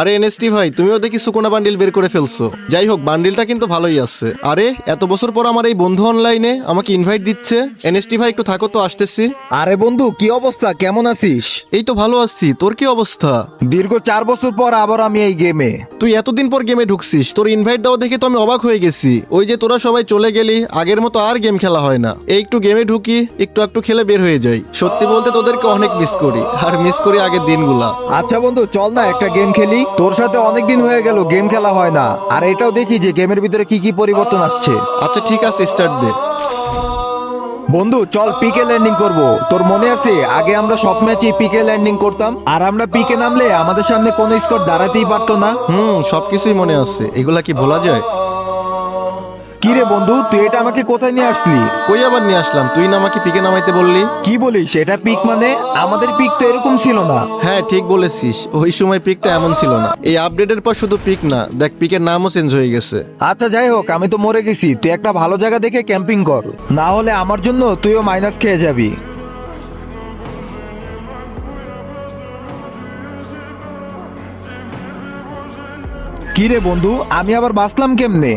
আরে এনএসটি ভাই, তুমিও দেখি সুকুনা বান্ডিল বের করে ফেলছো। যাই হোক, বান্ডিলটা কিন্তু ভালোই আছে। আরে এত বছর পর আমার এই বন্ধু অনলাইনে আমাকে ইনভাইট দিচ্ছে। এনএসটি ভাই একটু থাকো তো, আসতেছি। আরে বন্ধু, কি অবস্থা? কেমন আছিস? এই তো ভালো আছি, তোর কি অবস্থা? দীর্ঘ 4 বছর পর আবার আমি এই গেমে। তুই এতদিন পর গেমে ঢুকছিস, তোর ইনভাইট দেওয়া দেখে তো আমি অবাক হয়ে গেছি। ওই যে তোরা সবাই চলে গেলি, আগের মতো আর গেম খেলা হয় না। এই একটু গেমে ঢুকি, একটু একটু খেলে বের হয়ে যাই। সত্যি বলতে তোদেরকে অনেক মিস করি, আর মিস করি আগের দিনগুলা। আচ্ছা বন্ধু, চল না একটা গেম খেলি। তোর সাথে অনেক দিন হয়ে গেল গেম খেলা হয় না, আর এটাও দেখি যে গেমের ভিতরে কি কি পরিবর্তন আসছে। আচ্ছা ঠিক আছে, স্টার্ট দে। বন্ধু চল পিকে ল্যান্ডিং করব। তোর মনে আছে আগে আমরা সব ম্যাচে পিকে ল্যান্ডিং করতাম, আর আমরা পিকে নামলে আমাদের সামনে কোনো স্কোর দাঁড়াতেই পারতো না। সবকিছুই মনে আছে, এগুলা কি ভোলা যায়? কি রে বন্ধু, তুই এটা আমাকে কোথায় নিয়ে আসলি? কই আবার নিয়ে আসলাম? তুই না আমাকে পিকে নামাইতে বললি। কি বলিস? এটা পিক মানে? আমাদের পিক তো এরকম ছিল না। হ্যাঁ ঠিক বলেছিস, ওই সময় পিকটা এমন ছিল না। এই আপডেটের পর শুধু পিক না, দেখ পিকের নামও চেঞ্জ হয়ে গেছে। আচ্ছা যাই হোক, আমি তো মরে গেছি। তুই একটা ভালো জায়গা দেখে ক্যাম্পিং কর, না হলে আমার জন্য তুইও মাইনাস খেয়ে যাবি। কি রে বন্ধু, আমি আবার বাঁচলাম কেমনে?